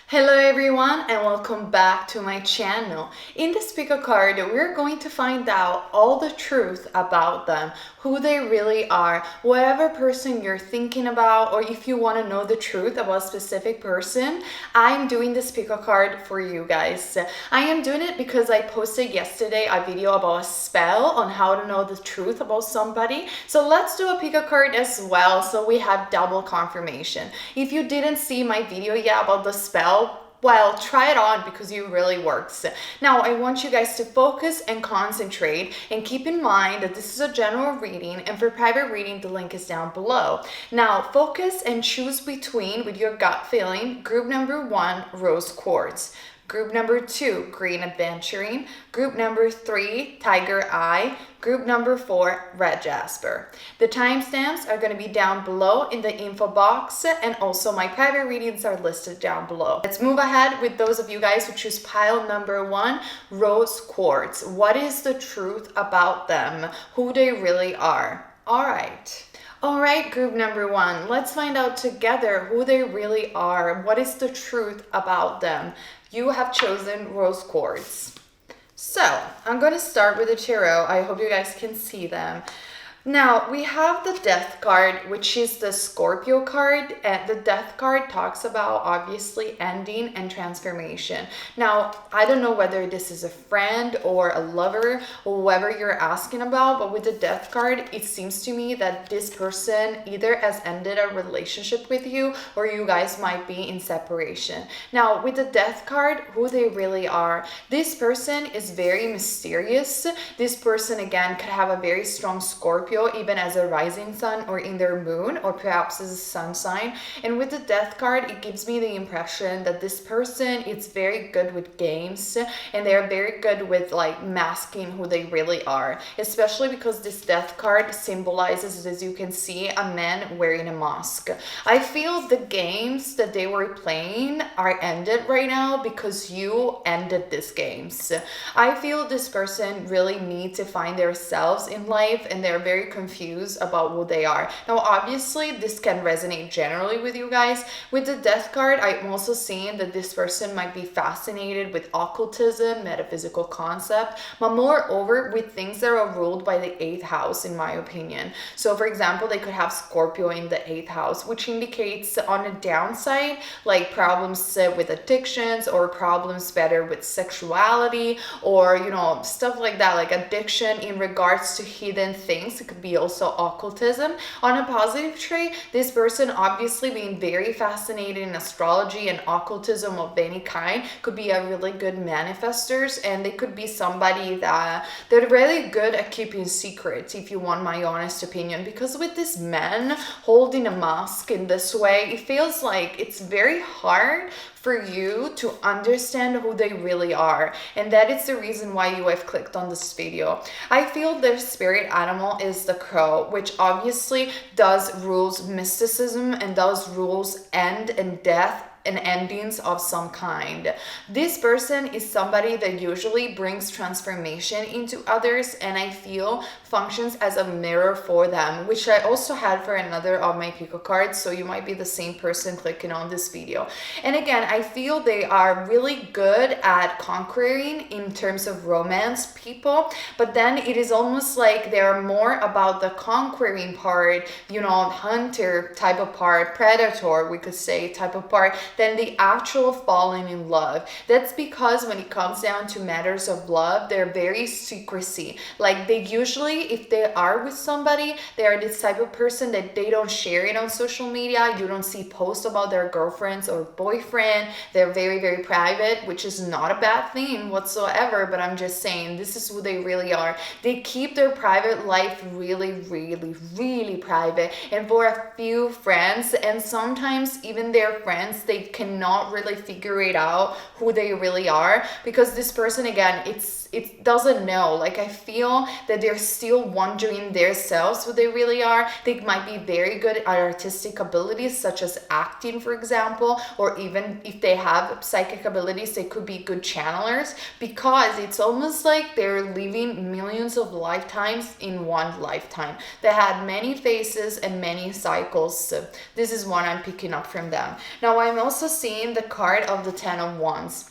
Hello everyone and welcome back to my channel. In this pick a card, we're going to find out all the truth about them, who they really are, whatever person you're thinking about, or if you want to know the truth about a specific person, I'm doing this pick a card for you guys. I am doing it because I posted yesterday a video about a spell on how to know the truth about somebody. So let's do a pick a card as well so we have double confirmation. If you didn't see my video yet about the spell, well, try it on because it really works. Now, I want you guys to focus and concentrate and keep in mind that this is a general reading, and for private reading, the link is down below. Now, focus and choose between, with your gut feeling, group number 1, rose quartz. Group number 2, green aventurine. Group number 3, tiger eye. Group number 4, red jasper. The timestamps are going to be down below in the info box, and also my private readings are listed down below. Let's move ahead with those of you guys who choose pile number 1, rose quartz. What is the truth about them? Who they really are? All right, group number 1, let's find out together who they really are. What is the truth about them? You have chosen rose quartz. So I'm going to start with the tarot. I hope you guys can see them. Now, we have the Death card, which is the Scorpio card, and the Death card talks about obviously ending and transformation. Now, I don't know whether this is a friend or a lover or whoever you're asking about, but with the Death card, it seems to me that this person either has ended a relationship with you or you guys might be in separation. Now, with the Death card, who they really are, this person is very mysterious. This person, again, could have a very strong Scorpio, even as a rising sun or in their moon, or perhaps as a sun sign. And with the Death card, it gives me the impression that this person is very good with games, and they're very good with like masking who they really are, especially because this Death card symbolizes, as you can see, a man wearing a mask. I feel the games that they were playing are ended right now because you ended these games. I feel this person really needs to find themselves in life, and they're very confused about who they are. Now, obviously, this can resonate generally with you guys. With the Death card, I'm also seeing that this person might be fascinated with occultism, metaphysical concept, but moreover with things that are ruled by the 8th house, in my opinion. So, for example, they could have Scorpio in the 8th house, which indicates on the downside, like problems with addictions or problems better with sexuality, or, you know, stuff like that, like addiction in regards to hidden things. It could be also occultism. On a positive trait, this person obviously being very fascinated in astrology and occultism of any kind could be a really good manifestors, and they could be somebody that they're really good at keeping secrets, if you want my honest opinion, because with this man holding a mask in this way, it feels like it's very hard for you to understand who they really are, and that is the reason why you have clicked on this video. I feel their spirit animal is the crow, which obviously does rules mysticism and does rules end and death and endings of some kind. This person is somebody that usually brings transformation into others, and I feel functions as a mirror for them, which I also had for another of my pico cards, so you might be the same person clicking on this video. And again, I feel they are really good at conquering in terms of romance people, but then it is almost like they're more about the conquering part, you know, hunter type of part, predator, we could say, type of part, than the actual falling in love. That's because when it comes down to matters of love, they're very secrecy. Like, they usually, if they are with somebody, they are this type of person that they don't share it on social media. You don't see posts about their girlfriends or boyfriend. They're very, very private, which is not a bad thing whatsoever, but I'm just saying this is who they really are. They keep their private life really, really, really private, and for a few friends, and sometimes even their friends, they cannot really figure it out who they really are, because this person, again, it doesn't know. Like, I feel that they're still wondering themselves who they really are. They might be very good at artistic abilities such as acting, for example, or even if they have psychic abilities, they could be good channelers, because it's almost like they're living millions of lifetimes in one lifetime. They had many phases and many cycles. So this is what I'm picking up from them. Now, I'm also seeing the card of the Ten of Wands.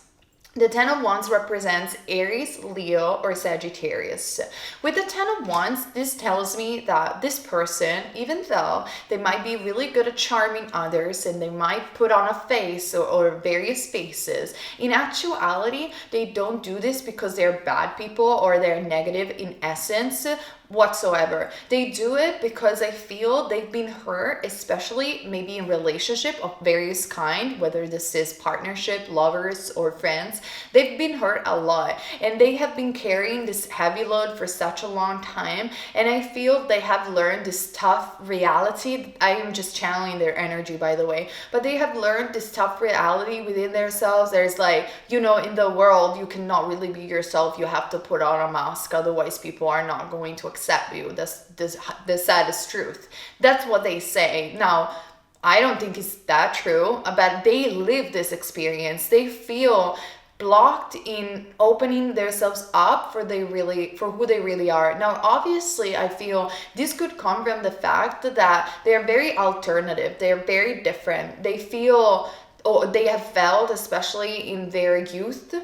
The Ten of Wands represents Aries, Leo, or Sagittarius. With the Ten of Wands, this tells me that this person, even though they might be really good at charming others and they might put on a face or various faces, in actuality, they don't do this because they're bad people or they're negative in essence whatsoever. They do it because I feel they've been hurt, especially maybe in relationship of various kind, whether this is partnership, lovers, or friends. They've been hurt a lot and they have been carrying this heavy load for such a long time, and I feel they have learned this tough reality. I am just channeling their energy, by the way, but they have learned this tough reality within themselves. There's like, you know, in the world you cannot really be yourself. You have to put on a mask, otherwise people are not going to accept you. That's the saddest truth. That's what they say. Now, I don't think it's that true, but they live this experience. They feel blocked in opening themselves up for who they really are. Now, obviously, I feel this could come from the fact that they're very alternative. They're very different. They feel, or they have felt, especially in their youth,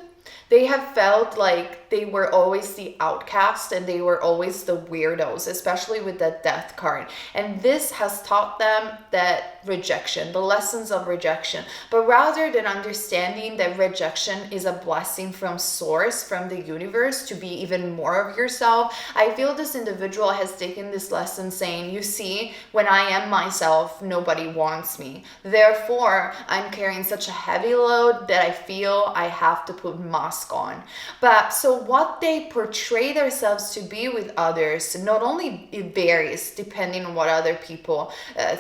they have felt like they were always the outcast and they were always the weirdos, especially with the Death card. And this has taught them that rejection, the lessons of rejection. But rather than understanding that rejection is a blessing from source, from the universe, to be even more of yourself, I feel this individual has taken this lesson saying, you see, when I am myself, nobody wants me. Therefore, I'm carrying such a heavy load that I feel I have to put mask on. But so what they portray themselves to be with others, not only it varies depending on what other people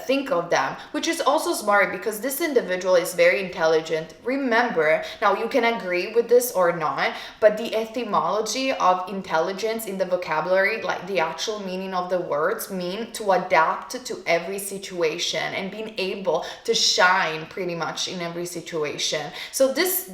think of them, which is also smart because this individual is very intelligent. Remember, now you can agree with this or not, but the etymology of intelligence in the vocabulary, like the actual meaning of the words, mean to adapt to every situation and being able to shine pretty much in every situation. So this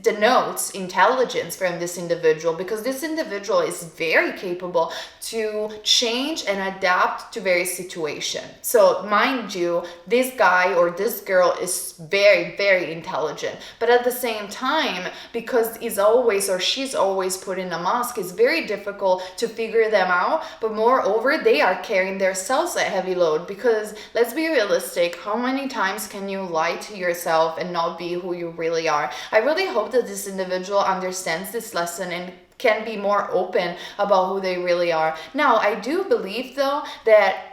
denotes intelligence from this individual, because this individual is very capable to change and adapt to various situations. So mind you, this guy or this girl is very, very intelligent, but at the same time, because he's always or she's always put in a mask, it's very difficult to figure them out. But moreover, they are carrying themselves a heavy load, because let's be realistic, how many times can you lie to yourself and not be who you really are? I really hope that this individual understands this lesson and can be more open about who they really are. Now, I do believe though that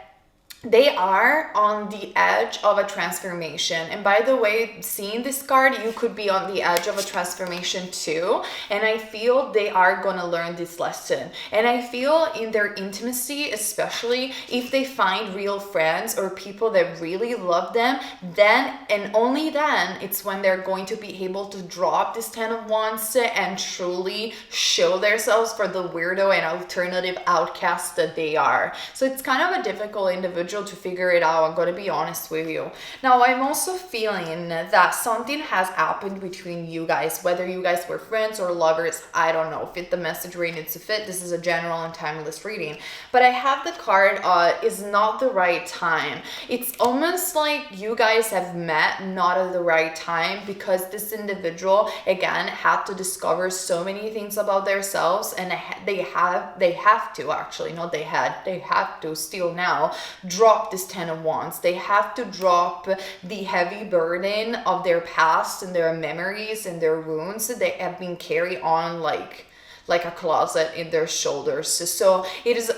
they are on the edge of a transformation. And by the way, seeing this card, you could be on the edge of a transformation too. And I feel they are going to learn this lesson. And I feel in their intimacy, especially if they find real friends or people that really love them, then and only then it's when they're going to be able to drop this Ten of Wands and truly show themselves for the weirdo and alternative outcast that they are. So it's kind of a difficult individual to figure it out. I'm going to be honest with you. Now, I'm also feeling that something has happened between you guys, whether you guys were friends or lovers. I don't know. Fit the message where it needs to fit. This is a general and timeless reading, but I have the card is not the right time. It's almost like you guys have met not at the right time, because this individual again had to discover so many things about themselves, and they have to actually, not they have to still now drop this Ten of Wands. They have to drop the heavy burden of their past and their memories and their wounds that they have been carrying on like a closet in their shoulders. So it is,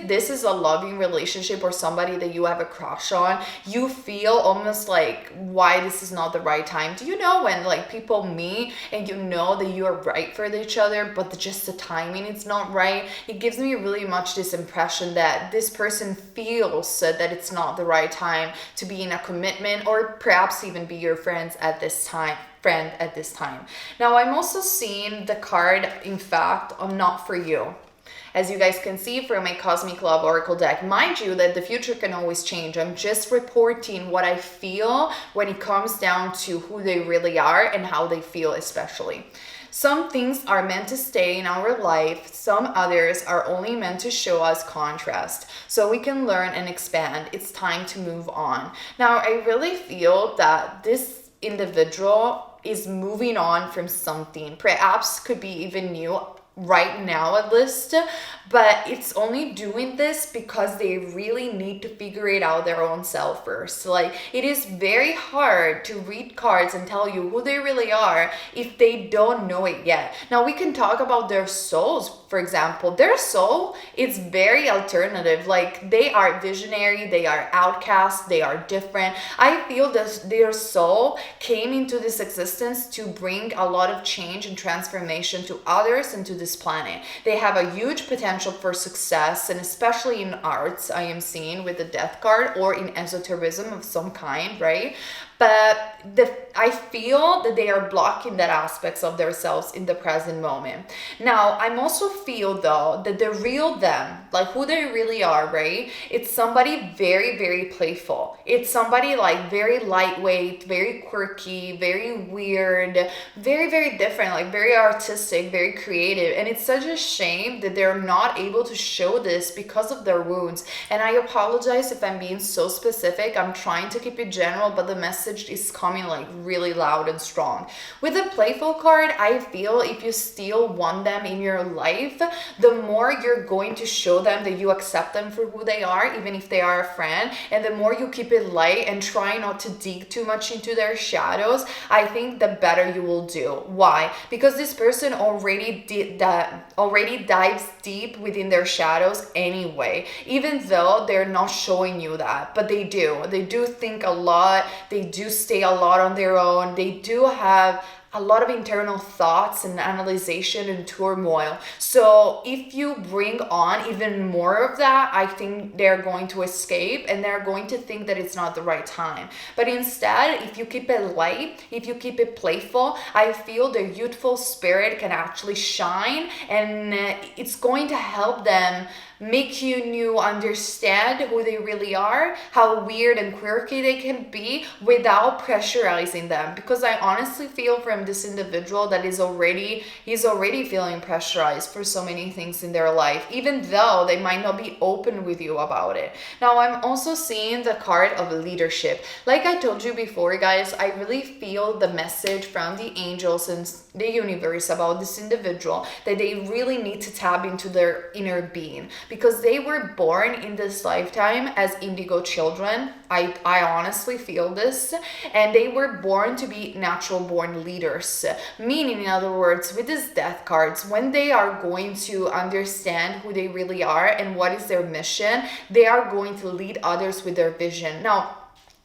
this is a loving relationship or somebody that you have a crush on, you feel almost like why this is not the right time. Do you know when like people meet and you know that you are right for each other, but just the timing is not right? It gives me really much this impression that this person feels that it's not the right time to be in a commitment or perhaps even be your friends at this time. friend at this time. Now, I'm also seeing the card, in fact, of not for you. As you guys can see from my Cosmic Love Oracle deck, mind you that the future can always change. I'm just reporting what I feel when it comes down to who they really are and how they feel especially. Some things are meant to stay in our life, some others are only meant to show us contrast, so we can learn and expand. It's time to move on. Now, I really feel that this individual is moving on from something, perhaps could be even new right now at least, but it's only doing this because they really need to figure it out their own self first. Like, it is very hard to read cards and tell you who they really are if they don't know it yet. Now, we can talk about their souls, for example. Their soul is very alternative. Like, they are visionary, they are outcast, they are different. I feel that their soul came into this existence to bring a lot of change and transformation to others and to this planet. They have a huge potential for success, and especially in arts, I am seeing with the Death card, or in esotericism of some kind, right? But I feel that they are blocking that aspects of themselves in the present moment. Now, I'm also feel though that the real them, like who they really are, right? It's somebody very, very playful. It's somebody like very lightweight, very quirky, very weird, very, very different, like very artistic, very creative. And it's such a shame that they're not able to show this because of their wounds. And I apologize if I'm being so specific. I'm trying to keep it general, but the message is coming like really loud and strong. With the playful card, I feel if you still want them in your life, the more you're going to show them that you accept them for who they are, even if they are a friend, and the more you keep it light and try not to dig too much into their shadows, I think the better you will do. Why? Because this person already did that, already dives deep within their shadows anyway, even though they're not showing you that, but they do think a lot, they do stay a lot on their own, they do have a lot of internal thoughts and analyzation and turmoil. So if you bring on even more of that, I think they're going to escape and they're going to think that it's not the right time. But instead, if you keep it light, if you keep it playful, I feel their youthful spirit can actually shine, and it's going to help them make you understand who they really are, how weird and quirky they can be without pressurizing them. Because I honestly feel from this individual that he's already feeling pressurized for so many things in their life, even though they might not be open with you about it. Now, I'm also seeing the card of leadership. Like I told you before, guys, I really feel the message from the angels and the universe about this individual that they really need to tap into their inner being, because they were born in this lifetime as indigo children. I honestly feel this, and they were born to be natural born leaders, meaning, in other words, with these death cards, when they are going to understand who they really are and what is their mission, they are going to lead others with their vision. Now,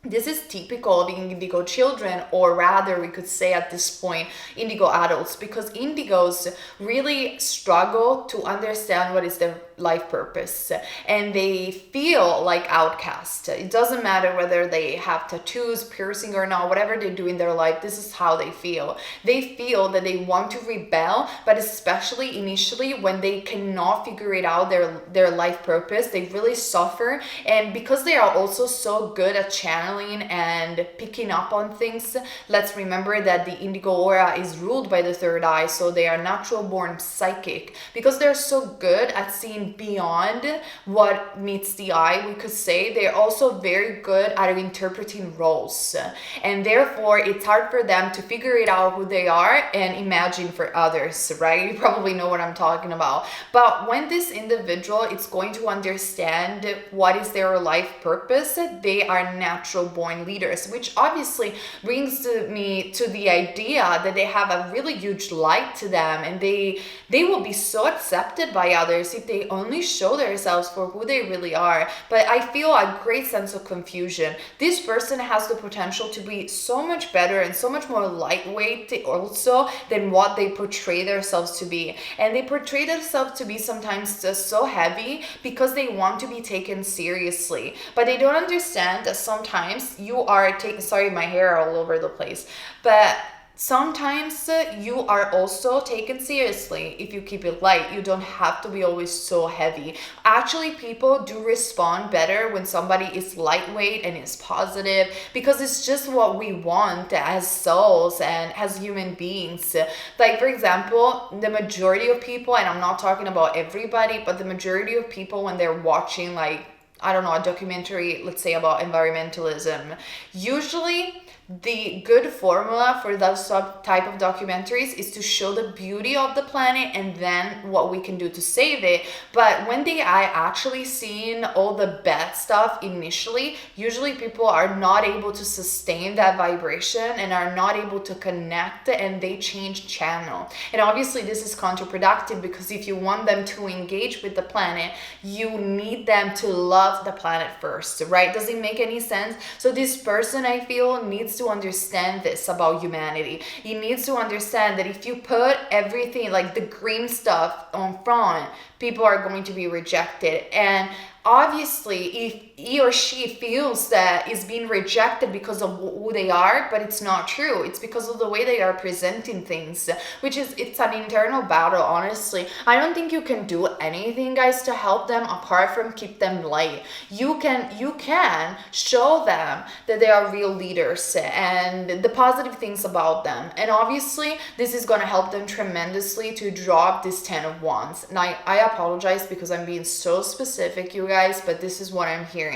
this is typical of indigo children, or rather we could say at this point indigo adults, because indigos really struggle to understand what is their life purpose, and they feel like outcasts. It doesn't matter whether they have tattoos, piercing or not, whatever they do in their life, this is how they feel. They feel that they want to rebel, but especially initially when they cannot figure it out, their life purpose, they really suffer. And because they are also so good at channeling and picking up on things, let's remember that the indigo aura is ruled by the third eye, so they are natural born psychic. Because they're so good at seeing beyond what meets the eye, we could say, they're also very good at interpreting roles, and therefore it's hard for them to figure it out who they are and imagine for others, right? You probably know what I'm talking about. But when this individual is going to understand what is their life purpose, they are natural born leaders, which obviously brings me to the idea that they have a really huge light to them, and they will be so accepted by others if they only show themselves for who they really are. But I feel a great sense of confusion. This person has the potential to be so much better and so much more lightweight also than what they portray themselves to be. And they portray themselves to be sometimes just so heavy because they want to be taken seriously. But they don't understand that sometimes you are taking, sorry, my hair all over the place, but sometimes you are also taken seriously if you keep it light. You don't have to be always so heavy. Actually, people do respond better when somebody is lightweight and is positive, because it's just what we want as souls and as human beings. Like, for example, the majority of people, and I'm not talking about everybody, but the majority of people, when they're watching, like, I don't know, a documentary, let's say about environmentalism, usually the good formula for those type of documentaries is to show the beauty of the planet and then what we can do to save it. But when they are actually seeing all the bad stuff initially, usually people are not able to sustain that vibration and are not able to connect, and they change channel. And obviously this is counterproductive, because if you want them to engage with the planet, you need them to love the planet first, right? Does it make any sense? So this person, I feel, needs to understand this about humanity. He needs to understand that if you put everything, like the green stuff, on front, people are going to be rejected. And obviously, if he or she feels that is being rejected because of who they are, but it's not true. It's because of the way they are presenting things, which is, it's an internal battle, honestly. I don't think you can do anything, guys, to help them apart from keep them light. You can show them that they are real leaders and the positive things about them. And obviously, this is going to help them tremendously to drop this 10 of Wands. And I apologize because I'm being so specific, you guys, but this is what I'm hearing.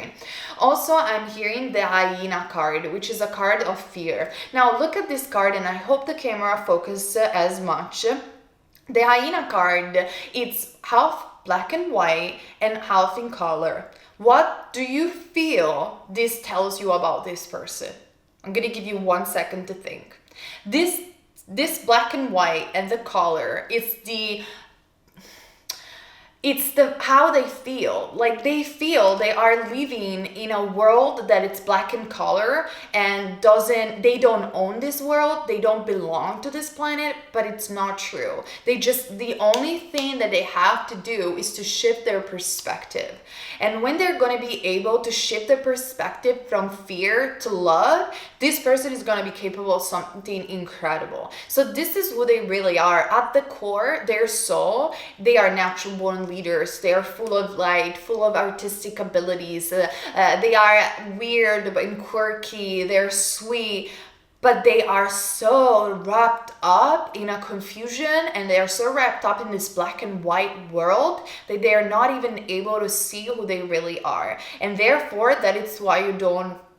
Also, I'm hearing the hyena card, which is a card of fear. Now, look at this card, and I hope the camera focuses as much. The hyena card, it's half black and white and half in color. What do you feel this tells you about this person? I'm gonna give you 1 second to think. This black and white and the color, it's the how they feel. Like, they feel they are living in a world that it's black in color and they don't own this world, they don't belong to this planet, but it's not true. The only thing that they have to do is to shift their perspective. And when they're going to be able to shift their perspective from fear to love, this person is going to be capable of something incredible. So this is who they really are. At the core, their soul, they are natural born leaders. They are full of light, full of artistic abilities. They are weird and quirky. They're sweet. But they are so wrapped up in a confusion, and they are so wrapped up in this black and white world that they are not even able to see who they really are. And therefore, that is why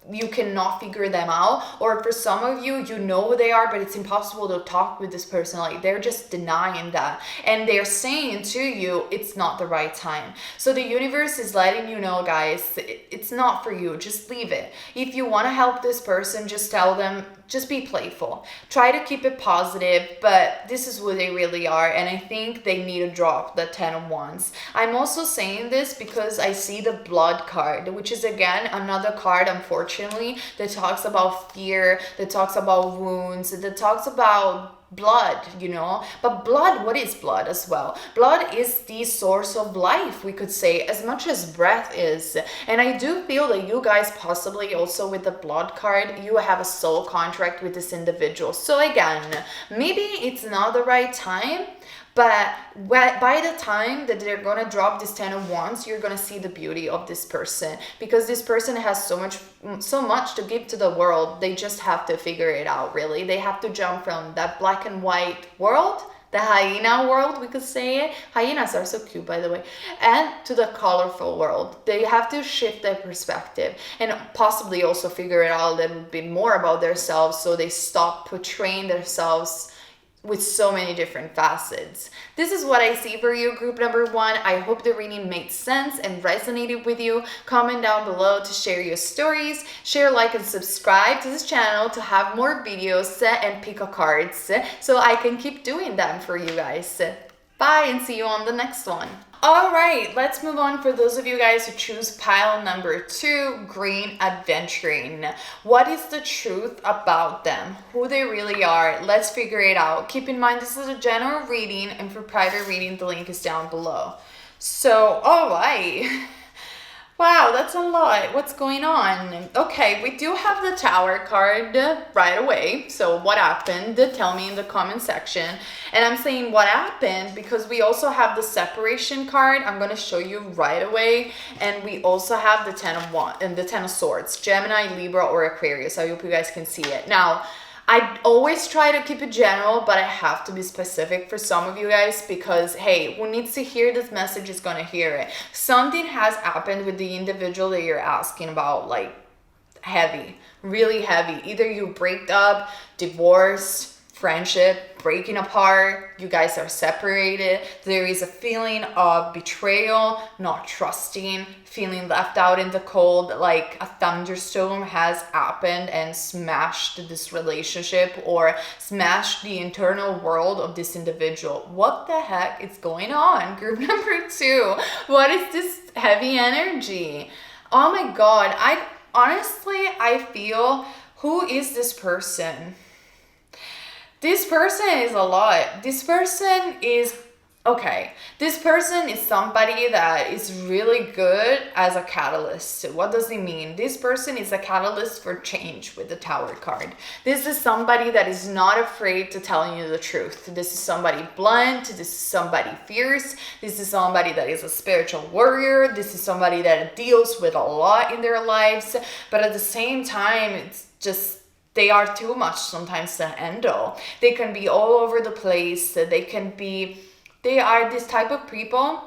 you cannot figure them out. Or for some of you, you know who they are, but it's impossible to talk with this person. Like, they're just denying that, and they're saying to you it's not the right time. So the universe is letting you know, guys, it's not for you. Just leave it. If you want to help this person, just tell them, just be playful, try to keep it positive, but this is who they really are. And I think they need to drop the 10 of Wands. I'm also saying this because I see the blood card, which is again another card, unfortunately, that talks about fear, that talks about wounds, that talks about blood, you know. But blood, what is blood as well? Blood is the source of life, we could say, as much as breath is. And I do feel that you guys possibly also, with the blood card, you have a soul contract with this individual. So again, maybe it's not the right time, but by the time that they're going to drop this 10 of Wands, you're going to see the beauty of this person, because this person has so much to give to the world. They just have to figure it out, really. They have to jump from that black and white world, the hyena world, we could say it. Hyenas are so cute, by the way. And to the colorful world. They have to shift their perspective and possibly also figure it out a little bit more about themselves, so they stop portraying themselves with so many different facets. This is what I see for you, group number 1. I hope the reading made sense and resonated with you. Comment down below to share your stories. Share, like, and subscribe to this channel to have more videos and pick a cards so I can keep doing them for you guys. Bye, and see you on the next one. All right, let's move on. For those of you guys who choose pile number 2, green adventuring. What is the truth about them? Who they really are? Let's figure it out. Keep in mind, this is a general reading, and for private reading, the link is down below. So, all right. Wow, that's a lot. What's going on? Okay, we do have the Tower card right away. So, what happened? Tell me in the comment section. And I'm saying what happened because we also have the Separation card. I'm going to show you right away. And we also have the Ten of Wands and the Ten of Swords, Gemini, Libra, or Aquarius. I hope you guys can see it. Now, I always try to keep it general, but I have to be specific for some of you guys because, hey, who needs to hear this message is going to hear it. Something has happened with the individual that you're asking about, like heavy, really heavy. Either you break up, divorced, friendship, breaking apart, you guys are separated. There is a feeling of betrayal, not trusting, feeling left out in the cold, like a thunderstorm has happened and smashed this relationship or smashed the internal world of this individual. What the heck is going on? Group number 2. What is this heavy energy? Oh my God. I feel, who is this person? This person is a lot. This person is, okay, this person is somebody that is really good as a catalyst. What does it mean? This person is a catalyst for change with the Tower card. This is somebody that is not afraid to telling you the truth. This is somebody blunt. This is somebody fierce. This is somebody that is a spiritual warrior. This is somebody that deals with a lot in their lives. But at the same time, it's just, they are too much sometimes to handle. They can be all over the place. They are this type of people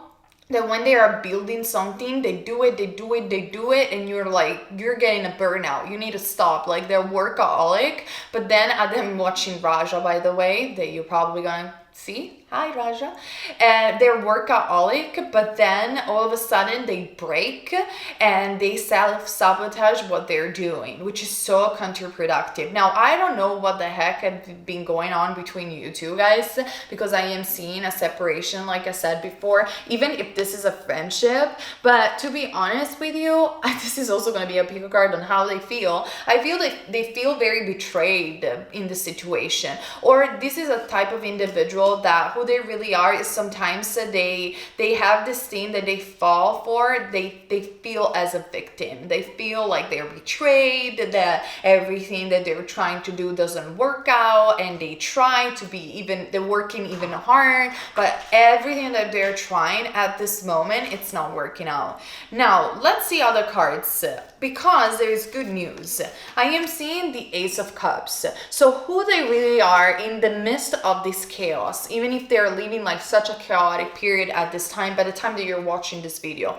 that when they are building something, they do it, and you're like, you're getting a burnout. You need to stop. Like, they're workaholic. But then I'm watching Raja, by the way, that you're probably gonna see. Hi, Raja. And they're workaholic, but then all of a sudden they break and they self-sabotage what they're doing, which is so counterproductive. Now, I don't know what the heck had been going on between you two guys, because I am seeing a separation, like I said before, even if this is a friendship. But to be honest with you, this is also going to be a pick card on how they feel. I feel that they feel very betrayed in the situation, or this is a type of individual that who they really are is sometimes they have this thing that they fall for. They feel as a victim. They feel like they're betrayed, that everything that they're trying to do doesn't work out, and they try to be even, they're working even hard, but everything that they're trying at this moment, it's not working out. Now, let's see other cards, because there is good news. I am seeing the Ace of Cups. So who they really are in the midst of this chaos, even if they're living like such a chaotic period at this time, by the time that you're watching this video.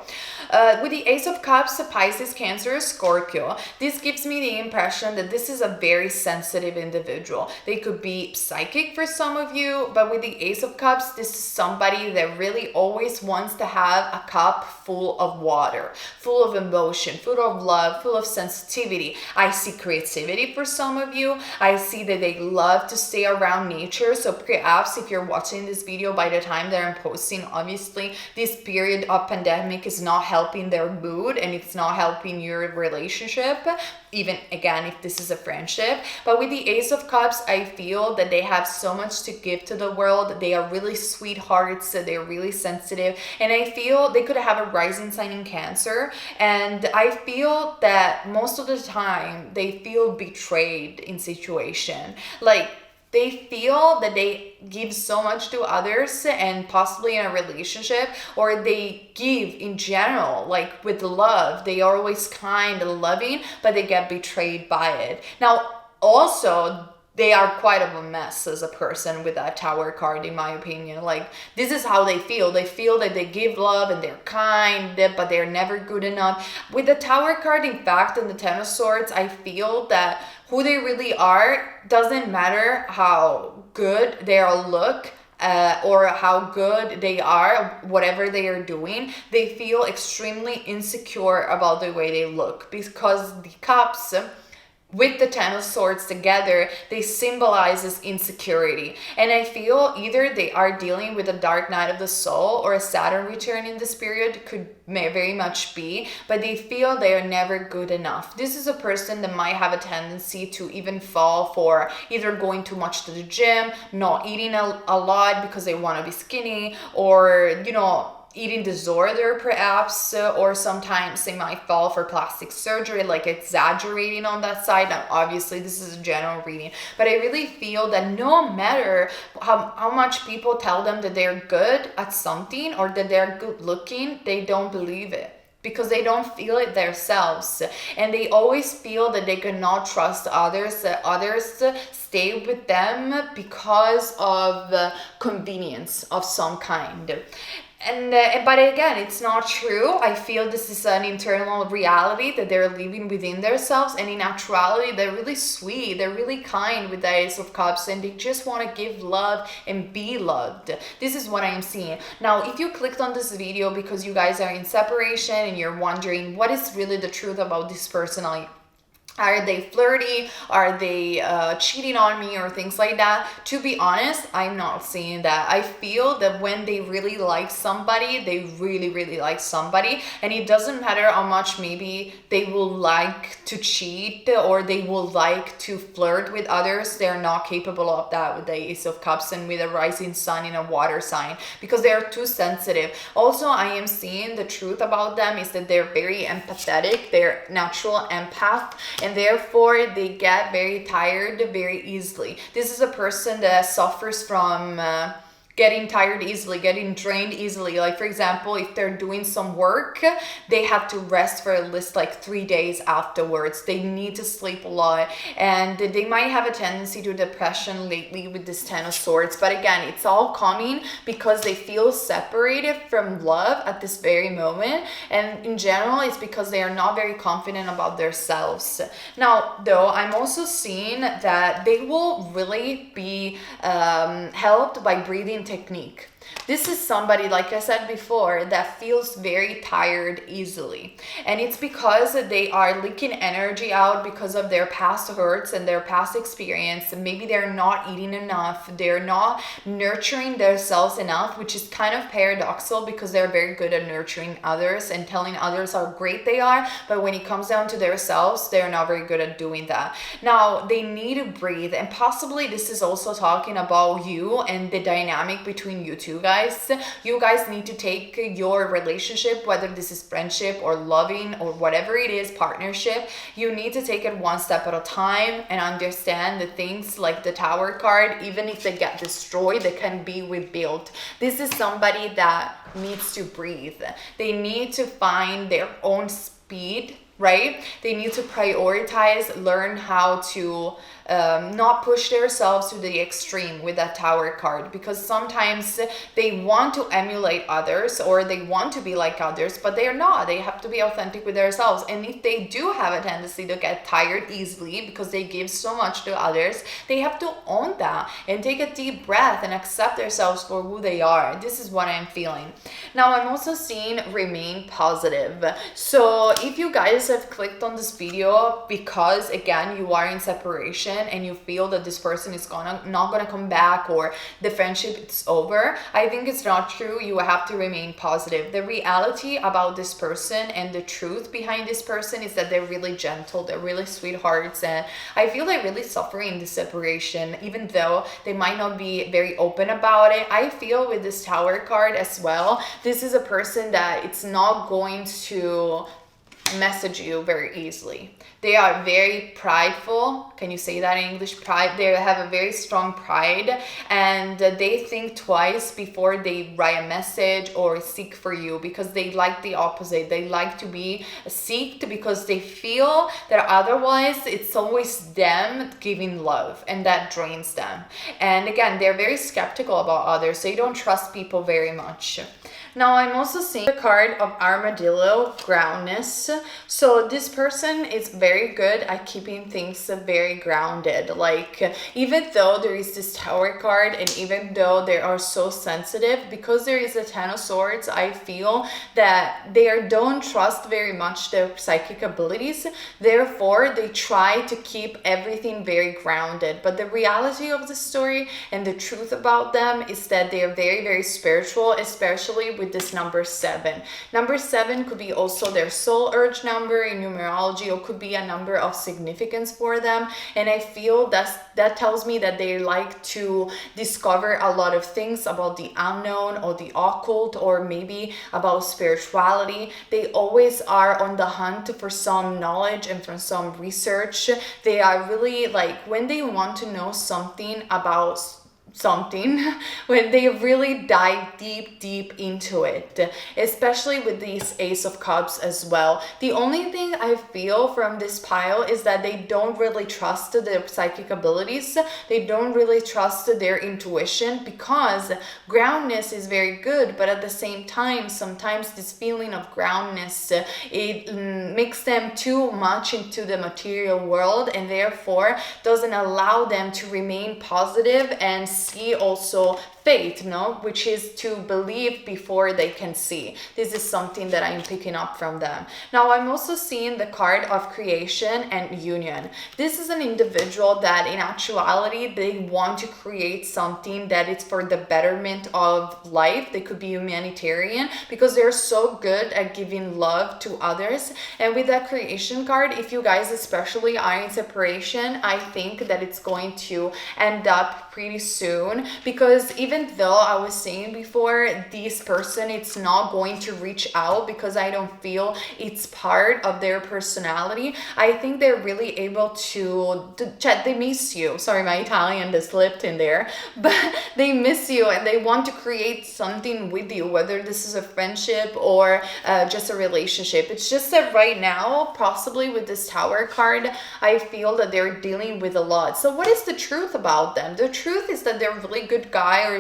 With the Ace of Cups, Pisces, Cancer, Scorpio, this gives me the impression that this is a very sensitive individual. They could be psychic for some of you, but with the Ace of Cups, this is somebody that really always wants to have a cup full of water, full of emotion, full of love, full of sensitivity. I see creativity for some of you. I see that they love to stay around nature. So perhaps if you're watching this video by the time that I'm posting, obviously this period of pandemic is not helping their mood and it's not helping your relationship, even again if this is a friendship. But with the Ace of Cups, I feel that they have so much to give to the world. They are really sweethearts, they're really sensitive, and I feel they could have a rising sign in Cancer, and I feel that most of the time they feel betrayed in situation. Like, they feel that they give so much to others and possibly in a relationship, or they give in general, like with love. They are always kind and loving, but they get betrayed by it. Now, also, they are quite of a mess as a person with that Tower card, in my opinion. Like, this is how they feel. They feel that they give love and they're kind, but they're never good enough. With the Tower card, in fact, and the Ten of Swords, I feel that who they really are doesn't matter how good they look, or how good they are, whatever they are doing. They feel extremely insecure about the way they look, because the Cups with the Ten of Swords together, they symbolizes insecurity. And I feel either they are dealing with a dark night of the soul, or a Saturn return in this period may very much be, but they feel they are never good enough. This is a person that might have a tendency to even fall for either going too much to the gym, not eating a lot because they want to be skinny, or, you know, eating disorder perhaps, or sometimes they might fall for plastic surgery, like exaggerating on that side. Now obviously this is a general reading, but I really feel that no matter how much people tell them that they're good at something or that they're good looking, they don't believe it, because they don't feel it themselves, and they always feel that they cannot trust others, that others stay with them because of convenience of some kind. And but again, it's not true. I feel this is an internal reality that they're living within themselves, and in actuality they're really sweet, they're really kind with the Ace of Cups, and they just want to give love and be loved. This is what I'm seeing. Now if you clicked on this video because you guys are in separation and you're wondering what is really the truth about this person, like, are they flirty? Are they cheating on me or things like that? To be honest, I'm not seeing that. I feel that when they really like somebody, they really, really like somebody. And it doesn't matter how much maybe they will like to cheat or they will like to flirt with others. They're not capable of that with the Ace of Cups and with a rising sun in a water sign, because they are too sensitive. Also, I am seeing the truth about them is that they're very empathetic. They're natural empath, and therefore they get very tired very easily. This is a person that suffers from getting tired easily, getting drained easily. Like for example, if they're doing some work, they have to rest for at least like 3 days afterwards. They need to sleep a lot, and they might have a tendency to depression lately with this Ten of Swords. But again, it's all coming because they feel separated from love at this very moment, and in general it's because they are not very confident about themselves. Now though, I'm also seeing that they will really be helped by breathing technique. This is somebody, like I said before, that feels very tired easily. And it's because they are leaking energy out because of their past hurts and their past experience. And maybe they're not eating enough. They're not nurturing themselves enough, which is kind of paradoxical because they're very good at nurturing others and telling others how great they are. But when it comes down to themselves, they're not very good at doing that. Now, they need to breathe. And possibly this is also talking about you and the dynamic between you two guys. You guys need to take your relationship, whether this is friendship or loving or whatever it is, partnership, you need to take it one step at a time and understand the things like the Tower card, even if they get destroyed, they can be rebuilt. This is somebody that needs to breathe. They need to find their own speed, right? They need to prioritize, learn how to not push themselves to the extreme with that Tower card, because sometimes they want to emulate others or they want to be like others, but they're not. They have to be authentic with themselves. And if they do have a tendency to get tired easily because they give so much to others, they have to own that and take a deep breath and accept themselves for who they are. This is what I'm feeling. Now I'm also seeing remain positive. So if you guys have clicked on this video because again you are in separation and you feel that this person is not gonna come back or the friendship is over, I think it's not true. You have to remain positive. The reality about this person and the truth behind this person is that they're really gentle, they're really sweethearts, and I feel they're really suffering the separation, even though they might not be very open about it. I feel with this Tower card as well, this is a person that it's not going to message you very easily. They are very prideful. Can you say that in English? Pride. They have a very strong pride, and they think twice before they write a message or seek for you, because they like the opposite. They like to be seeked because they feel that otherwise it's always them giving love, and that drains them. And again, they're very skeptical about others. They don't trust people very much. Now I'm also seeing the card of Armadillo, groundness. So this person is very good at keeping things very grounded. Like even though there is this Tower card and even though they are so sensitive, because there is a Ten of Swords, I feel that they don't trust very much their psychic abilities. Therefore, they try to keep everything very grounded. But the reality of the story and the truth about them is that they are very, very spiritual, especially with with this number 7. Number 7 could be also their soul urge number in numerology, or could be a number of significance for them. And I feel that tells me that they like to discover a lot of things about the unknown or the occult, or maybe about spirituality. They always are on the hunt for some knowledge and for some research. They are really like, when they want to know something about something, when they really dive deep into it, especially with these Ace of Cups as well. The only thing I feel from this pile is that they don't really trust their psychic abilities. They don't really trust their intuition, because groundness is very good, but at the same time, sometimes this feeling of groundness, it makes them too much into the material world, and therefore doesn't allow them to remain positive and see also faith, no, which is to believe before they can see. This is something that I'm picking up from them. Now, I'm also seeing the card of creation and union. This is an individual that in actuality, they want to create something that is for the betterment of life. They could be humanitarian, because they're so good at giving love to others. And with that creation card, if you guys especially are in separation, I think that it's going to end up pretty soon, because even though I was saying before, this person, it's not going to reach out because I don't feel it's part of their personality. I think they're really able to chat. They miss you. Sorry, my Italian just slipped in there, but they miss you and they want to create something with you, whether this is a friendship or just a relationship. It's just that right now, possibly with this Tower card, I feel that they're dealing with a lot. So what is the truth about them? The truth is that they're a really good guy, or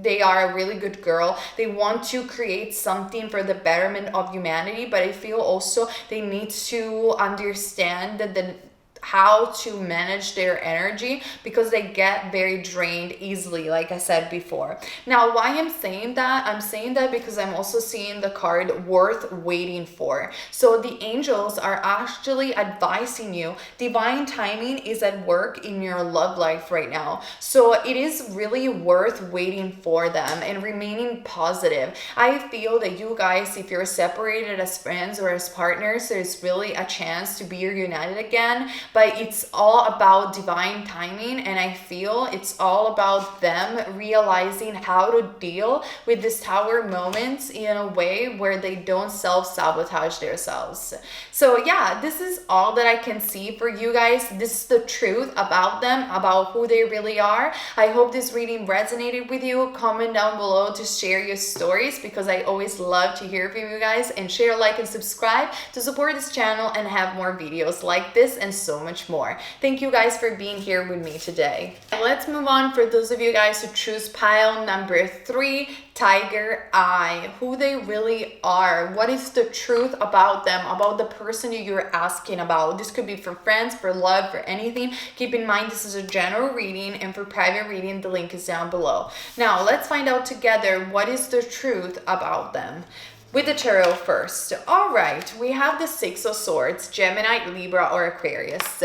they are a really good girl. They want to create something for the betterment of humanity, but I feel also they need to understand that how to manage their energy, because they get very drained easily, like I said before. Now, why I'm saying that? I'm saying that because I'm also seeing the card worth waiting for. So the angels are actually advising you. Divine timing is at work in your love life right now. So it is really worth waiting for them and remaining positive. I feel that you guys, if you're separated as friends or as partners, there's really a chance to be reunited again. But it's all about divine timing, and I feel it's all about them realizing how to deal with this Tower moments in a way where they don't self-sabotage themselves. So yeah, this is all that I can see for you guys. This is the truth about them, about who they really are. I hope this reading resonated with you. Comment down below to share your stories, because I always love to hear from you guys. And share, like, and subscribe to support this channel and have more videos like this and so much more. Thank you guys for being here with me today. Let's move on. For those of you guys who choose pile number 3, Tiger Eye, who they really are. What is the truth about them, about the person you're asking about? This could be for friends, for love, for anything. Keep in mind, this is a general reading, and for private reading, the link is down below. Now, let's find out together what is the truth about them. With the tarot first. All right, we have the Six of Swords, Gemini, Libra, or Aquarius.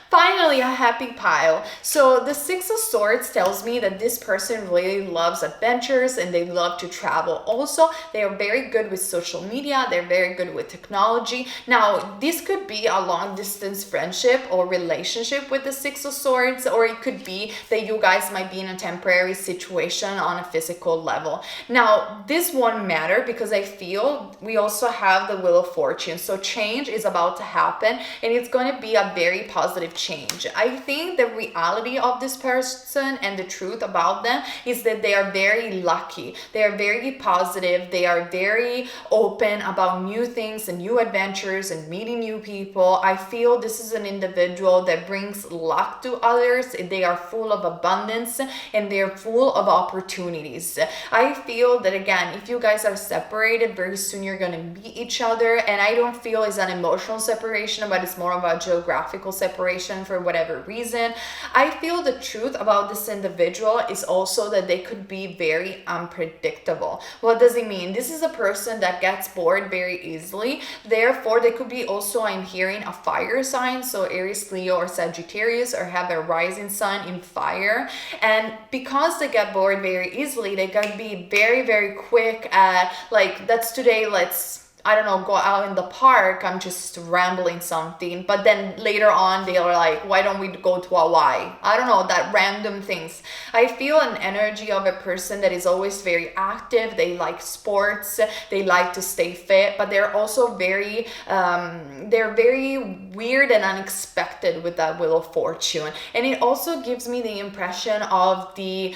Finally, a happy pile. So the Six of Swords tells me that this person really loves adventures and they love to travel. Also, they are very good with social media. They're very good with technology. Now, this could be a long distance friendship or relationship with the Six of Swords, or it could be that you guys might be in a temporary situation on a physical level. Now, this won't matter because I feel we also have the Wheel of Fortune. So change is about to happen, and it's going to be a very positive change. I think the reality of this person and the truth about them is that they are very lucky. They are very positive. They are very open about new things and new adventures and meeting new people. I feel this is an individual that brings luck to others. They are full of abundance and they're full of opportunities. I feel that, again, if you guys are separated, very very soon you're gonna meet each other. And I don't feel it's an emotional separation, but it's more of a geographical separation for whatever reason. I feel the truth about this individual is also that they could be very unpredictable. What does it mean? This is a person that gets bored very easily. Therefore, they could be also, I'm hearing, a fire sign, so Aries, Leo, or Sagittarius, or have a rising sun in fire. And because they get bored very easily, they can be very, very quick at, like, that's today, let's, I don't know, go out in the park, I'm just rambling something. But then later on, they're like, why don't we go to Hawaii? I don't know, that random things. I feel an energy of a person that is always very active. They like sports, they like to stay fit, but they're also very, they're very weird and unexpected with that Wheel of Fortune. And it also gives me the impression of the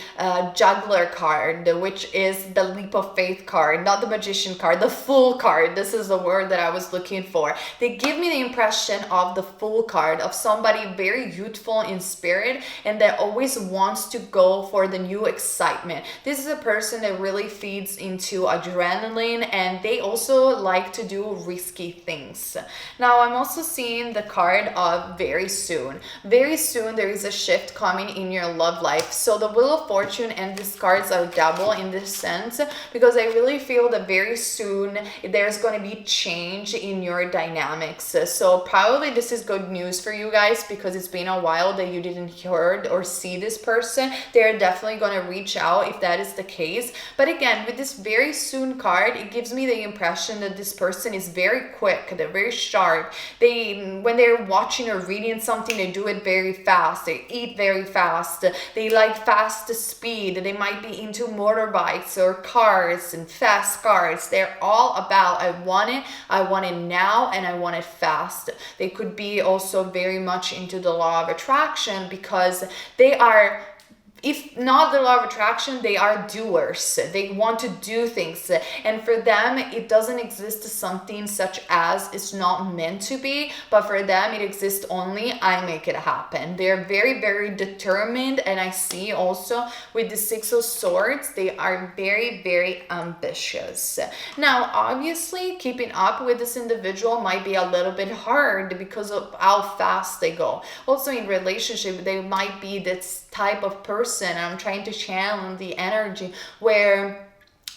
Juggler card, which is the Leap of Faith card, not the Magician card, the Fool card. This is the word that I was looking for. They give me the impression of the Fool card, of somebody very youthful in spirit and that always wants to go for the new excitement. This is a person that really feeds into adrenaline, and they also like to do risky things. Now, I'm also seeing the card of very soon. Very soon, there is a shift coming in your love life. So the Wheel of Fortune and these cards are double in this sense, because I really feel that very soon there's going to be change in your dynamics. So probably this is good news for you guys, because it's been a while that you didn't heard or see this person. They're definitely going to reach out if that is the case. But again, with this very soon card, it gives me the impression that this person is very quick, they're very sharp. They, when they're watching or reading something, they do it very fast. They eat very fast. They like fast speed. They might be into motorbikes or cars and fast cars. They're all about, I want it now, and I want it fast. They could be also very much into the law of attraction, because they are, if not the law of attraction, they are doers. They want to do things. And for them, it doesn't exist as something such as it's not meant to be, but for them, it exists only, I make it happen. They're very, very determined. And I see also with the Six of Swords, they are very, very ambitious. Now, obviously, keeping up with this individual might be a little bit hard because of how fast they go. Also, in relationship, they might be this type of person, I'm trying to channel the energy where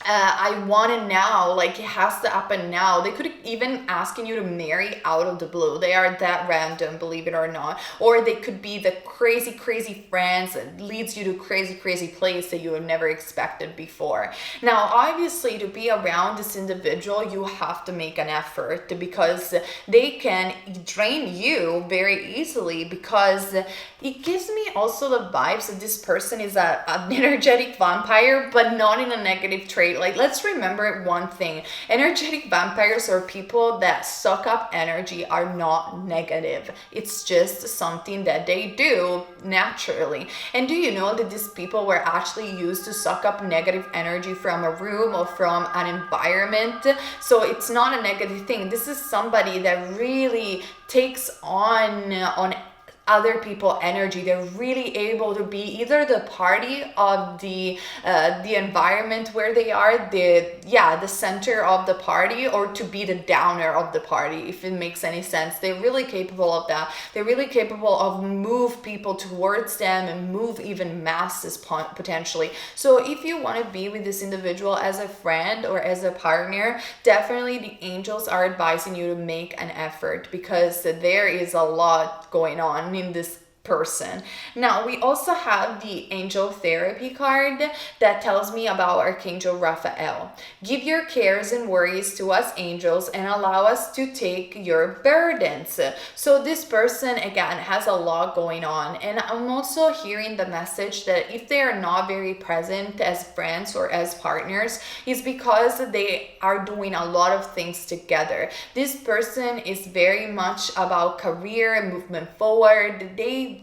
I want it now, like it has to happen now. They could even asking you to marry out of the blue. They are that random, believe it or not. Or they could be the crazy, crazy friends that leads you to crazy, crazy place that you have never expected before. Now, obviously, to be around this individual, you have to make an effort, because they can drain you very easily, because it gives me also the vibes that this person is an energetic vampire, but not in a negative trait. Like, let's remember one thing. Energetic vampires, or people that suck up energy, are not negative. It's just something that they do naturally. And do you know that these people were actually used to suck up negative energy from a room or from an environment? So it's not a negative thing. This is somebody that really takes on other people energy. They're really able to be either the party of the environment where they are, the center of the party, or to be the downer of the party, if it makes any sense. They're really capable of that. They're really capable of move people towards them and move even masses potentially. So if you want to be with this individual as a friend or as a partner, definitely the angels are advising you to make an effort, because there is a lot going on in this person. Now, we also have the Angel Therapy card that tells me about Archangel Raphael. Give your cares and worries to us angels and allow us to take your burdens. So this person, again, has a lot going on. And I'm also hearing the message that if they are not very present as friends or as partners, it's because they are doing a lot of things together. This person is very much about career and movement forward. They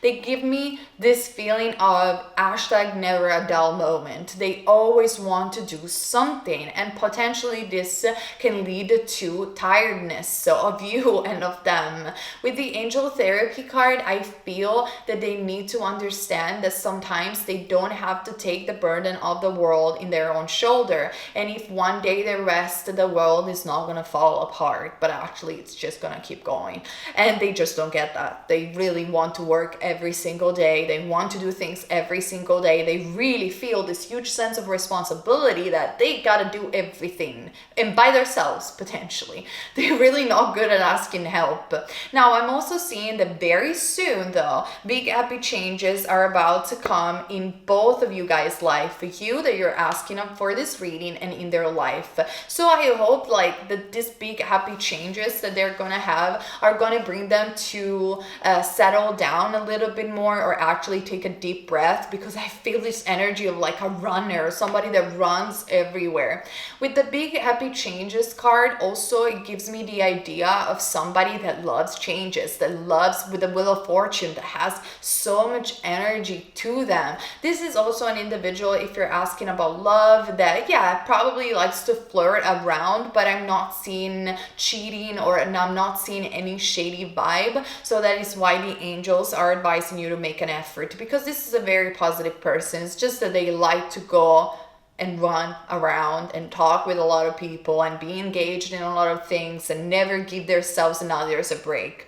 they give me this feeling of hashtag never a dull moment. They always want to do something, and potentially this can lead to tiredness of you and of them. With the angel therapy card, I feel that they need to understand that sometimes they don't have to take the burden of the world in their own shoulder, and if one day they rest, the world is not gonna fall apart, but actually it's just gonna keep going. And they just don't get that. They really want to work every single day. They want to do things every single day. They really feel this huge sense of responsibility that they gotta do everything, and by themselves potentially. They're really not good at asking help. Now I'm also seeing that very soon though, big happy changes are about to come in both of you guys' life, for you that you're asking up for this reading, and in their life. So I hope that this big happy changes that they're gonna have are gonna bring them to settle down a little bit more, or actually take a deep breath, because I feel this energy of like a runner, somebody that runs everywhere. With the big happy changes card also, it gives me the idea of somebody that loves changes, that loves with the wheel of fortune, that has so much energy to them. This is also an individual, if you're asking about love, that probably likes to flirt around, but I'm not seeing cheating, or I'm not seeing any shady vibe. So that is why the angels are advising you to make an effort, because this is a very positive person. It's just that they like to go and run around and talk with a lot of people and be engaged in a lot of things and never give themselves and others a break.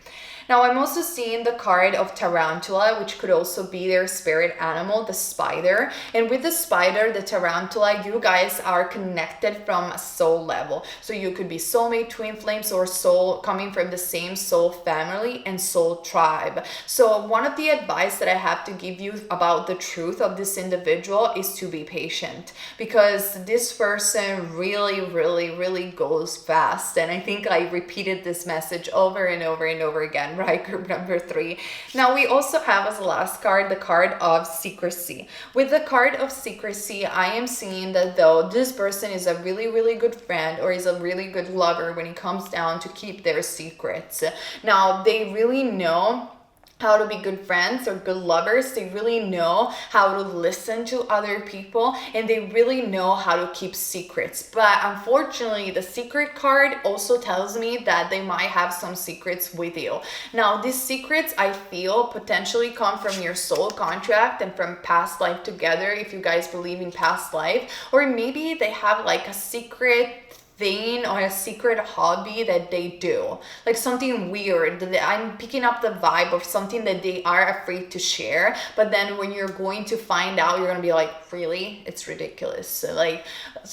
Now I'm also seeing the card of tarantula, which could also be their spirit animal, the spider. And with the spider, the tarantula, you guys are connected from a soul level. So you could be soulmate, twin flames, or soul coming from the same soul family and soul tribe. So one of the advice that I have to give you about the truth of this individual is to be patient, because this person really goes fast. And I think I repeated this message over and over and over again, right? Group number 3. Now we also have as the last card the card of secrecy. With the card of secrecy, I am seeing that though this person is a really good friend, or is a really good lover when it comes down to keep their secrets. Now they really know how to be good friends or good lovers. They really know how to listen to other people, and they really know how to keep secrets. But unfortunately, the secret card also tells me that they might have some secrets with you. Now, these secrets, I feel, potentially come from your soul contract and from past life together, if you guys believe in past life. Or maybe they have like a secret thing or a secret hobby that they do, like something weird. I'm picking up the vibe of something that they are afraid to share, but then when you're going to find out, you're gonna be like, really? It's ridiculous. So like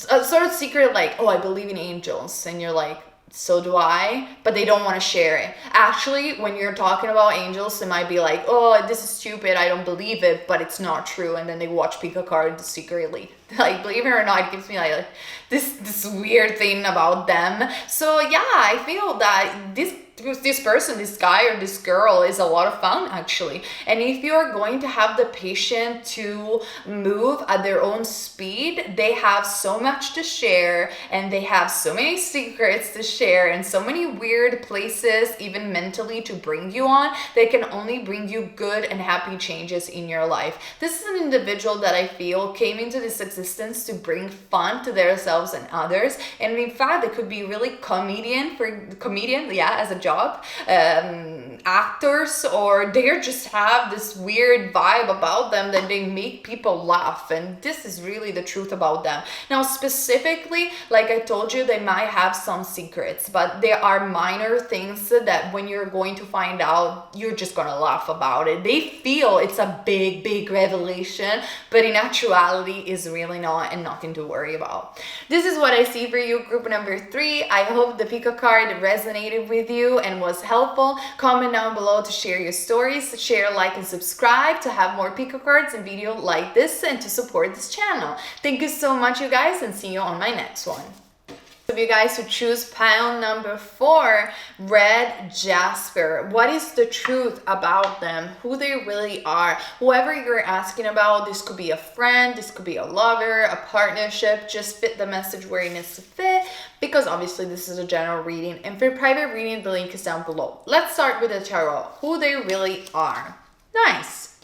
a sort of secret, like, oh, I believe in angels, and you're like, so do I, but they don't want to share it. Actually, when you're talking about angels, they might be like, oh, this is stupid, I don't believe it, but it's not true. And then they watch pick a card secretly. Like, believe it or not, it gives me like this weird thing about them. So yeah, I feel that this person, this guy or this girl, is a lot of fun actually. And if you're going to have the patience to move at their own speed, they have so much to share, and they have so many secrets to share, and so many weird places, even mentally, to bring you on. They can only bring you good and happy changes in your life. This is an individual that I feel came into this existence to bring fun to themselves and others, and in fact they could be really comedian as a job, actors, or they just have this weird vibe about them that they make people laugh, and this is really the truth about them. Now specifically, like I told you, they might have some secrets, but there are minor things that when you're going to find out, you're just gonna laugh about it. They feel it's a big revelation, but in actuality is really not, and nothing to worry about. This is what I see for you, group number 3. I hope the pick a card resonated with you and was helpful. Comment down below to share your stories, share, like, and subscribe to have more pick a cards and video like this, and to support this channel. Thank you so much, you guys, and see you on my next one. Of you guys who choose pile number 4, red jasper. What is the truth about them? Who they really are? Whoever you're asking about, this could be a friend, this could be a lover, a partnership. Just fit the message where it needs to fit, because obviously this is a general reading. And for private reading, the link is down below. Let's start with the tarot. Who they really are. Nice.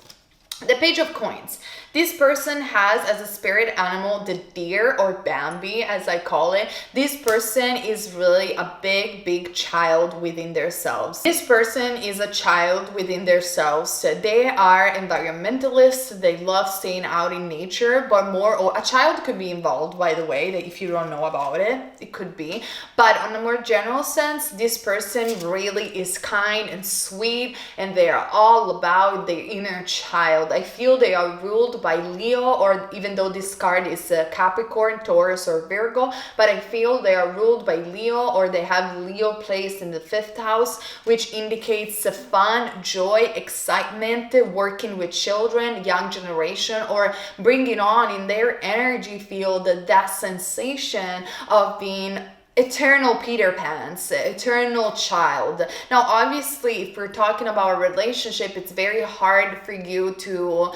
The Page of Coins. This person has as a spirit animal the deer, or Bambi as I call it. This person is really a big child within themselves. This person is a child within themselves. They are environmentalists. They love staying out in nature, but more, or a child could be involved, by the way, that if you don't know about it, it could be. But on a more general sense, this person really is kind and sweet, and they are all about their inner child. I feel they are ruled by Leo, or even though this card is Capricorn, Taurus, or Virgo, but I feel they are ruled by Leo, or they have Leo placed in the 5th house, which indicates fun, joy, excitement, working with children, young generation, or bringing on in their energy field that sensation of being eternal Peter Pans, eternal child. Now, obviously, if we're talking about a relationship, it's very hard for you to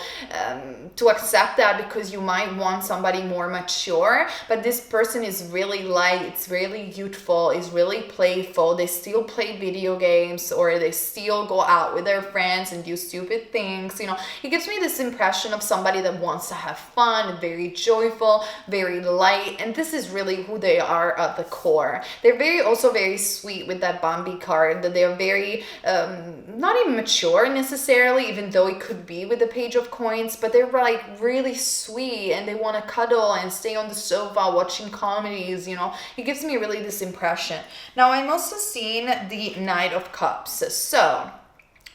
accept that, because you might want somebody more mature. But this person is really light, it's really youthful, is really playful. They still play video games, or they still go out with their friends and do stupid things. You know, it gives me this impression of somebody that wants to have fun, very joyful, very light, and this is really who they are at the core. They're also very sweet with that Bambi card. They're very not even mature necessarily, even though it could be with the Page of Coins, but they're like really sweet, and they want to cuddle and stay on the sofa watching comedies. You know, it gives me really this impression. Now, I'm also seeing the Knight of Cups. So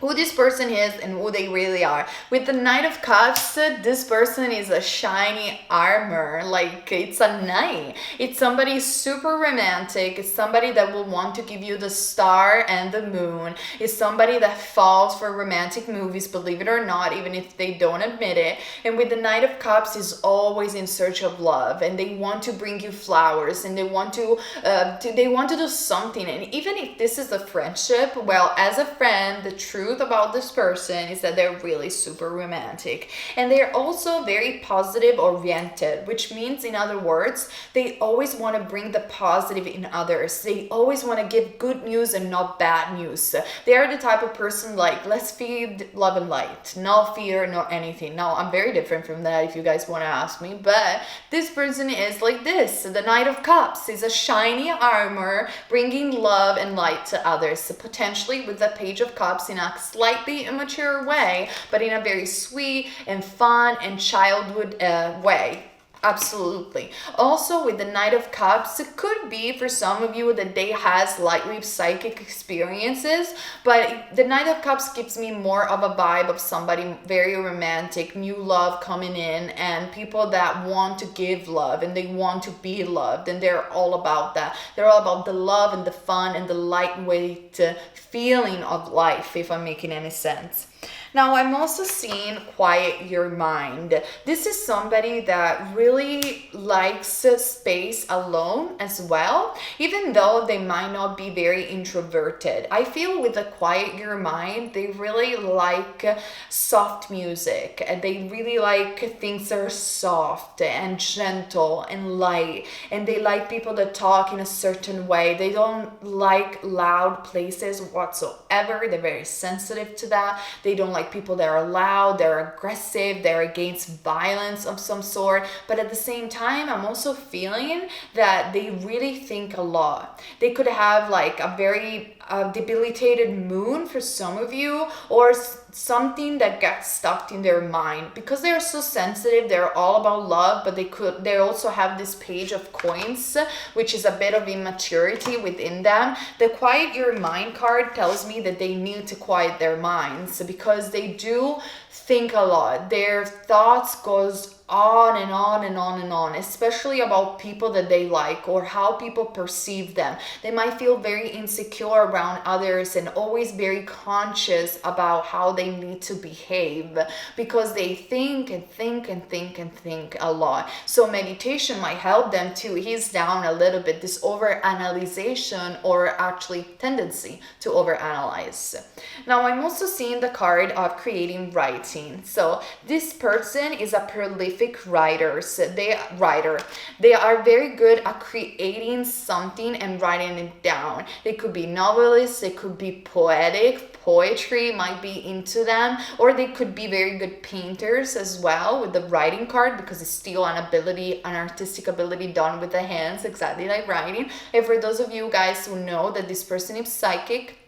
who this person is and who they really are. With the Knight of Cups, this person is a shiny armor, like it's a knight. It's somebody super romantic. It's somebody that will want to give you the star and the moon. It's somebody that falls for romantic movies, believe it or not, even if they don't admit it. And with the Knight of Cups, is always in search of love, and they want to bring you flowers, and they want to do something. And even if this is a friendship, well, as a friend, the truth about this person is that they're really super romantic, and they're also very positive oriented, which means, in other words, they always want to bring the positive in others. They always want to give good news and not bad news. They are the type of person like, let's feed love and light, no fear, no anything. Now, I'm very different from that, if you guys want to ask me, but this person is like this. The Knight of Cups is a shiny armor bringing love and light to others, potentially with the Page of Cups in a slightly immature way, but in a very sweet and fun and childhood way. Absolutely. Also, with the Knight of Cups, it could be for some of you that they has lightly psychic experiences, but the Knight of Cups gives me more of a vibe of somebody very romantic, new love coming in, and people that want to give love and they want to be loved, and they're all about that. They're all about the love and the fun and the lightweight feeling of life, if I'm making any sense. Now, I'm also seeing quiet your mind. This is somebody that really likes space alone as well, even though they might not be very introverted. I feel with the quiet your mind, they really like soft music, and they really like things that are soft and gentle and light, and they like people that talk in a certain way. They don't like loud places whatsoever. They're very sensitive to that. They don't like people that are loud, they're aggressive, they're against violence of some sort. But at the same time, I'm also feeling that they really think a lot. They could have like a very debilitated moon for some of you, or something that gets stuck in their mind, because they're so sensitive. They're all about love, but they also have this Page of Coins, which is a bit of immaturity within them. The Quiet Your Mind card tells me that they need to quiet their minds, because they do think a lot. Their thoughts goes on and on and on and on, especially about people that they like or how people perceive them. They might feel very insecure around others and always very conscious about how they need to behave because they think and think and think and think a lot. So meditation might help them to ease down a little bit this overanalyzation or actually tendency to overanalyze. Now I'm also seeing the card of creating writing. So this person is a prolific writer. They are very good at creating something and writing it down. They could be novelists, they could be poetry might be into them, or they could be very good painters as well with the writing card, because it's still an artistic ability done with the hands, exactly like writing. And for those of you guys who know that this person is psychic,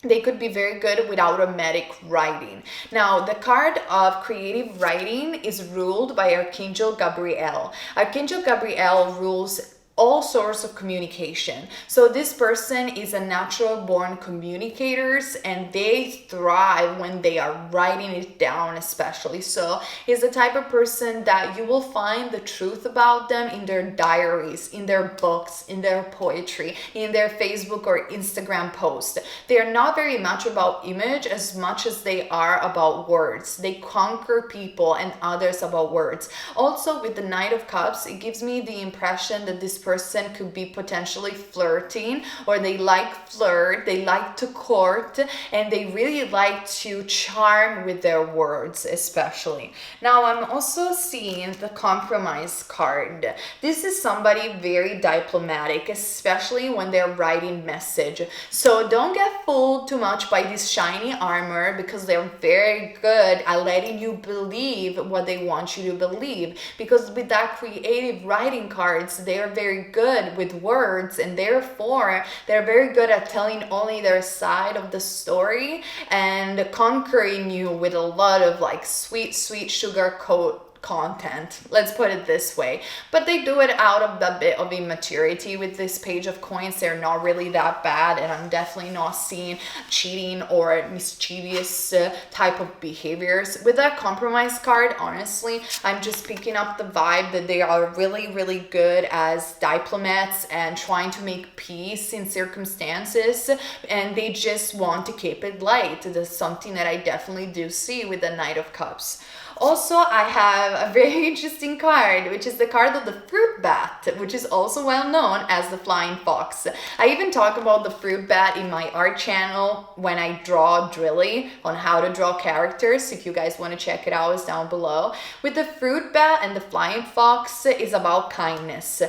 they could be very good with automatic writing. Now, the card of creative writing is ruled by Archangel Gabriel. Archangel Gabriel rules all sorts of communication. So this person is a natural born communicators, and they thrive when they are writing it down, especially. So he's the type of person that you will find the truth about them in their diaries, in their books, in their poetry, in their Facebook or Instagram post. They are not very much about image as much as they are about words. They conquer people and others about words. Also, with the Knight of Cups, it gives me the impression that this person could be potentially flirting, or they like flirt, they like to court, and they really like to charm with their words, especially. Now I'm also seeing the compromise card. This is somebody very diplomatic, especially when they're writing message. So don't get fooled too much by this shiny armor, because they're very good at letting you believe what they want you to believe. Because with that creative writing cards, they're very good with words, and therefore they're very good at telling only their side of the story and conquering you with a lot of like sweet sugar coat content, let's put it this way. But they do it out of a bit of immaturity. With this Page of Coins, they're not really that bad, and I'm definitely not seeing cheating or mischievous type of behaviors. With that compromise card, honestly, I'm just picking up the vibe that they are really good as diplomats and trying to make peace in circumstances, and they just want to keep it light. That's something that I definitely do see with the Knight of Cups. Also, I have a very interesting card, which is the card of the fruit bat, which is also well known as the flying fox. I even talk about the fruit bat in my art channel when I draw drilly on how to draw characters. If you guys want to check it out, it's down below. With the fruit bat and the flying fox is about kindness.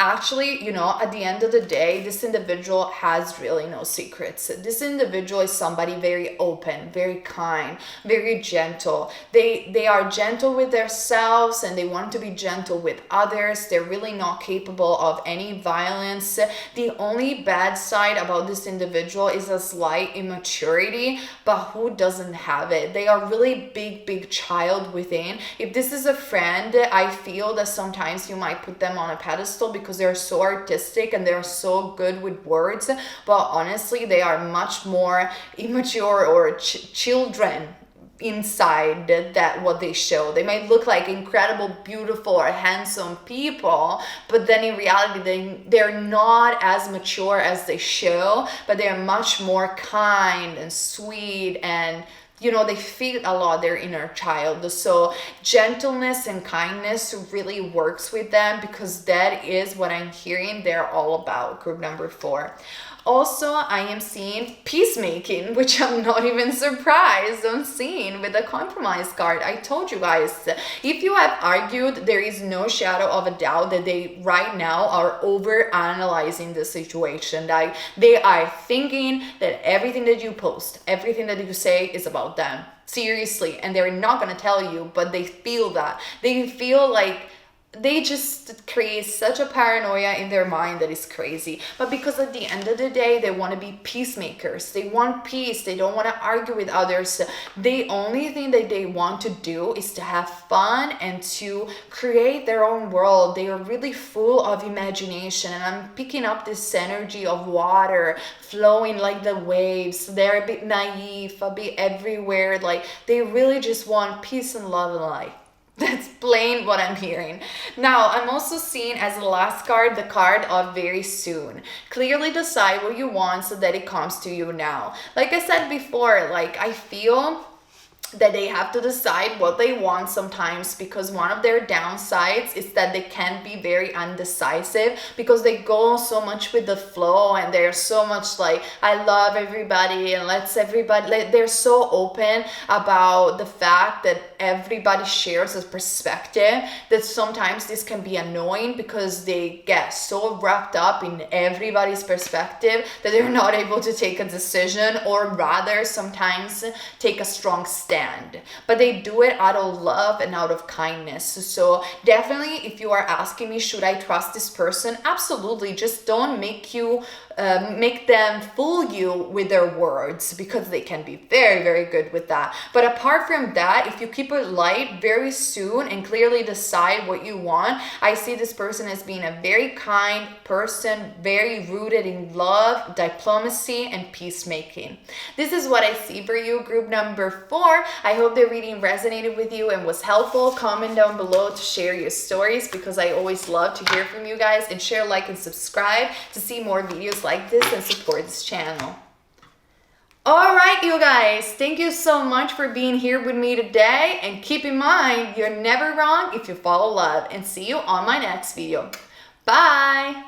Actually, you know, at the end of the day, this individual has really no secrets. This individual is somebody very open, very kind, very gentle. They are gentle with themselves, and they want to be gentle with others. They're really not capable of any violence. The only bad side about this individual is a slight immaturity, but who doesn't have it? They are really big child within. If this is a friend, I feel that sometimes you might put them on a pedestal because they're so artistic and they're so good with words, but honestly they are much more immature or children inside that what they show. They might look like incredible, beautiful or handsome people, but then in reality they're not as mature as they show, but they're much more kind and sweet, and you know, they feed a lot their inner child. So gentleness and kindness really works with them, because that is what I'm hearing they're all about. Group number 4. Also, I am seeing peacemaking, which I'm not even surprised on seeing with the compromise card. I told you guys, if you have argued, there is no shadow of a doubt that they right now are over analyzing the situation. Like they are thinking that everything that you post, everything that you say is about them. Seriously. And they're not going to tell you, but they feel that. They feel like they just create such a paranoia in their mind that is crazy. But because at the end of the day, they want to be peacemakers. They want peace. They don't want to argue with others. The only thing that they want to do is to have fun and to create their own world. They are really full of imagination. And I'm picking up this energy of water flowing like the waves. They're a bit naive, a bit everywhere. Like they really just want peace and love and light. That's plain what I'm hearing. Now, I'm also seeing as the last card, the card of very soon. Clearly decide what you want so that it comes to you now. Like I said before, like I feel that they have to decide what they want sometimes, because one of their downsides is that they can be very undecisive because they go so much with the flow and they're so much like, I love everybody and let's everybody, like, they're so open about the fact that everybody shares a perspective that sometimes this can be annoying because they get so wrapped up in everybody's perspective that they're not able to take a decision, or rather sometimes take a strong stand. But they do it out of love and out of kindness. So definitely, if you are asking me, should I trust this person? Absolutely. Just don't make them fool you with their words, because they can be very, very good with that. But apart from that, if you keep it light very soon and clearly decide what you want, I see this person as being a very kind person, very rooted in love, diplomacy, and peacemaking. This is what I see for you, group number 4. I hope the reading resonated with you and was helpful. Comment down below to share your stories, because I always love to hear from you guys, and share, like, and subscribe to see more videos like this and support this channel. All right, you guys, thank you so much for being here with me today, and keep in mind, you're never wrong if you follow love, and see you on my next video. Bye.